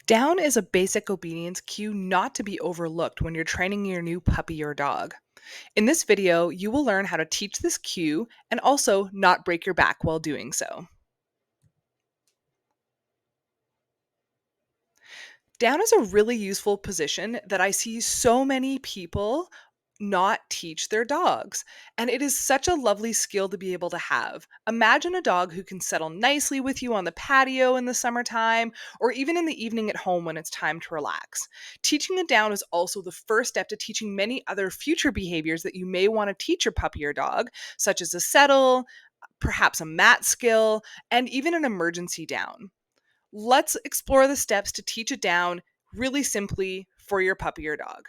Down is a basic obedience cue not to be overlooked when you're training your new puppy or dog. In this video, you will learn how to teach this cue and also not break your back while doing so. Down is a really useful position that I see so many people not teach their dogs. And it is such a lovely skill to be able to have. Imagine a dog who can settle nicely with you on the patio in the summertime or even in the evening at home when it's time to relax. Teaching it down is also the first step to teaching many other future behaviors that you may want to teach your puppy or dog, such as a settle, perhaps a mat skill, and even an emergency down. Let's explore the steps to teach it down really simply for your puppy or dog.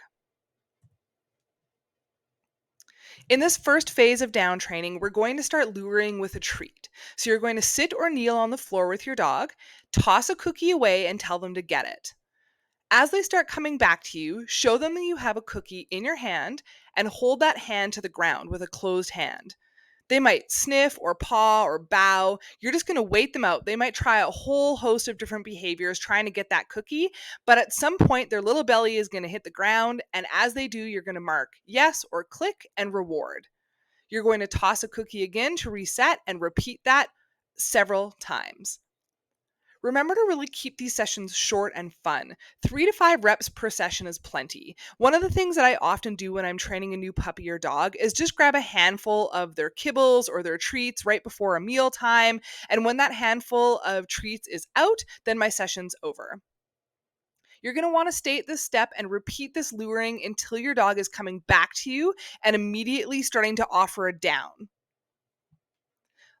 In this first phase of down training, we're going to start luring with a treat. So you're going to sit or kneel on the floor with your dog, toss a cookie away, and tell them to get it. As they start coming back to you, show them that you have a cookie in your hand and hold that hand to the ground with a closed hand. They might sniff or paw or bow. You're just going to wait them out. They might try a whole host of different behaviors trying to get that cookie, but at some point, their little belly is going to hit the ground. And as they do, you're going to mark yes or click and reward. You're going to toss a cookie again to reset and repeat that several times. Remember to really keep these sessions short and fun. 3 to 5 reps per session is plenty. One of the things that I often do when I'm training a new puppy or dog is just grab a handful of their kibbles or their treats right before a meal time. And when that handful of treats is out, then my session's over. You're going to want to state this step and repeat this luring until your dog is coming back to you and immediately starting to offer a down.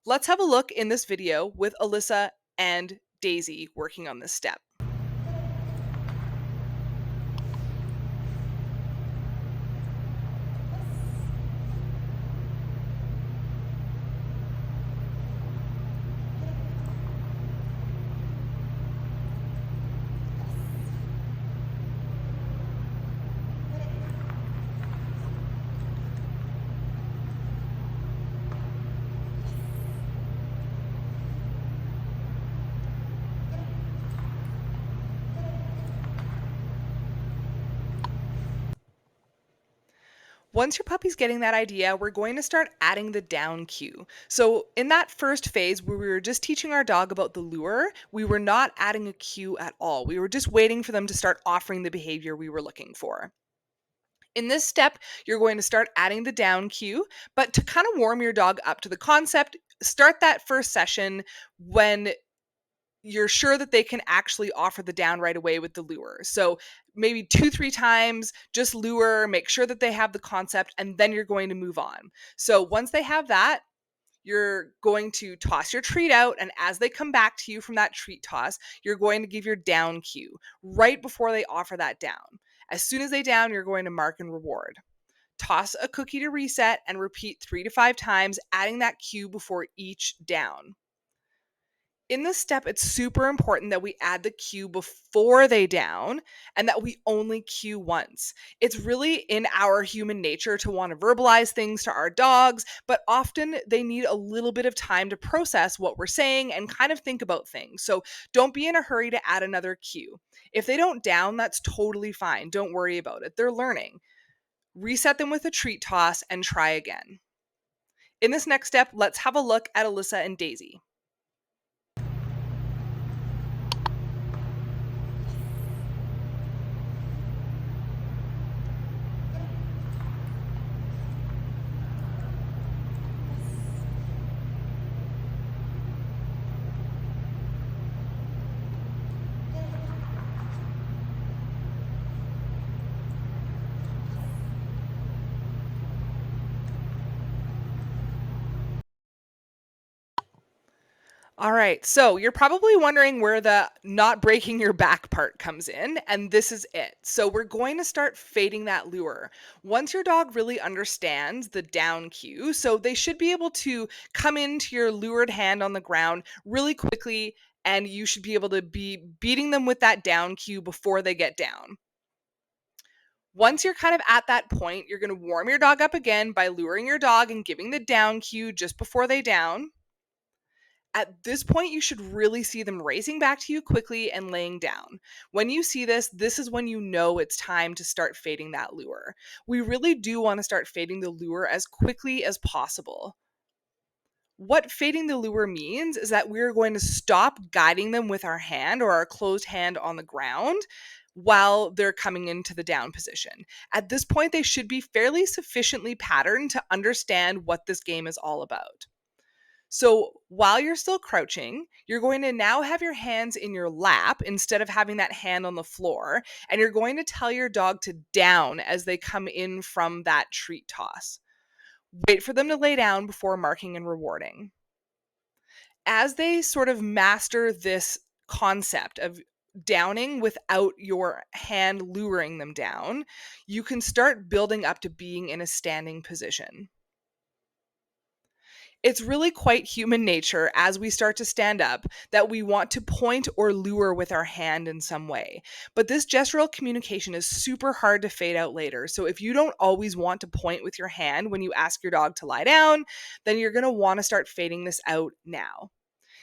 Let's have a look in this video with Alyssa and Daisy working on this step. Once your puppy's getting that idea, we're going to start adding the down cue. So, in that first phase where we were just teaching our dog about the lure, we were not adding a cue at all. We were just waiting for them to start offering the behavior we were looking for. In this step, you're going to start adding the down cue, but to kind of warm your dog up to the concept, start that first session when you're sure that they can actually offer the down right away with the lure. So maybe 2, 3 times, just lure, make sure that they have the concept, and then you're going to move on. So once they have that, you're going to toss your treat out. And as they come back to you from that treat toss, you're going to give your down cue right before they offer that down. As soon as they down, you're going to mark and reward. Toss a cookie to reset and repeat 3 to 5 times, adding that cue before each down. In this step, it's super important that we add the cue before they down and that we only cue once. It's really in our human nature to want to verbalize things to our dogs, but often they need a little bit of time to process what we're saying and kind of think about things. So don't be in a hurry to add another cue. If they don't down, that's totally fine. Don't worry about it. They're learning. Reset them with a treat toss and try again. In this next step, let's have a look at Alyssa and Daisy. All right. So you're probably wondering where the not breaking your back part comes in, and this is it. So we're going to start fading that lure. Once your dog really understands the down cue, so they should be able to come into your lured hand on the ground really quickly, and you should be able to be beating them with that down cue before they get down. Once you're kind of at that point, you're going to warm your dog up again by luring your dog and giving the down cue just before they down. At this point, you should really see them racing back to you quickly and laying down. When you see this, this is when you know it's time to start fading that lure. We really do want to start fading the lure as quickly as possible. What fading the lure means is that we're going to stop guiding them with our hand or our closed hand on the ground while they're coming into the down position. At this point, they should be fairly sufficiently patterned to understand what this game is all about. So while you're still crouching, you're going to now have your hands in your lap instead of having that hand on the floor, and you're going to tell your dog to down as they come in from that treat toss. Wait for them to lay down before marking and rewarding. As they sort of master this concept of downing without your hand luring them down, you can start building up to being in a standing position. It's really quite human nature as we start to stand up that we want to point or lure with our hand in some way. But this gestural communication is super hard to fade out later. So if you don't always want to point with your hand when you ask your dog to lie down, then you're going to want to start fading this out now.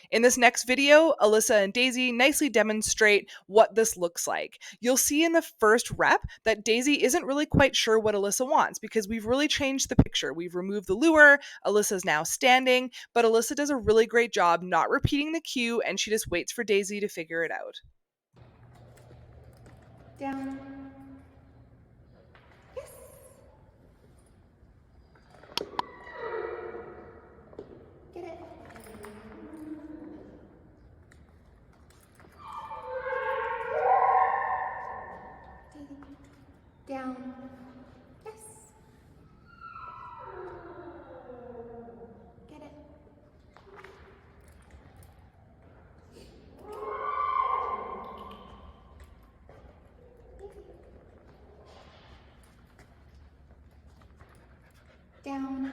In this next video, Alyssa and Daisy nicely demonstrate what this looks like. You'll see in the first rep that Daisy isn't really quite sure what Alyssa wants because we've really changed the picture. We've removed the lure, Alyssa's now standing, but Alyssa does a really great job not repeating the cue and she just waits for Daisy to figure it out. Down. Yes. Get it. Down. Yes. Get it. Down.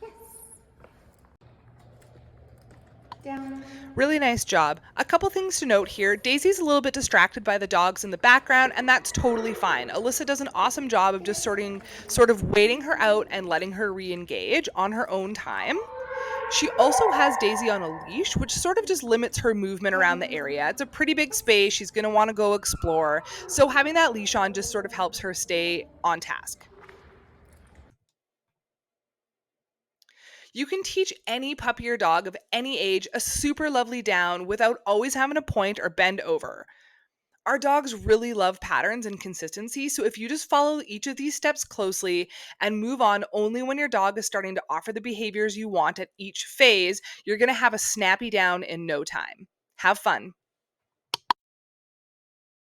Yes. Down. Really nice job. A couple things to note here. Daisy's a little bit distracted by the dogs in the background, and that's totally fine. Alyssa does an awesome job of just sort of waiting her out and letting her re-engage on her own time. She also has Daisy on a leash, which sort of just limits her movement around the area. It's a pretty big space. She's going to want to go explore. So having that leash on just sort of helps her stay on task. You can teach any puppy or dog of any age a super lovely down without always having to point or bend over. Our dogs really love patterns and consistency, so if you just follow each of these steps closely and move on only when your dog is starting to offer the behaviors you want at each phase, you're going to have a snappy down in no time. Have fun.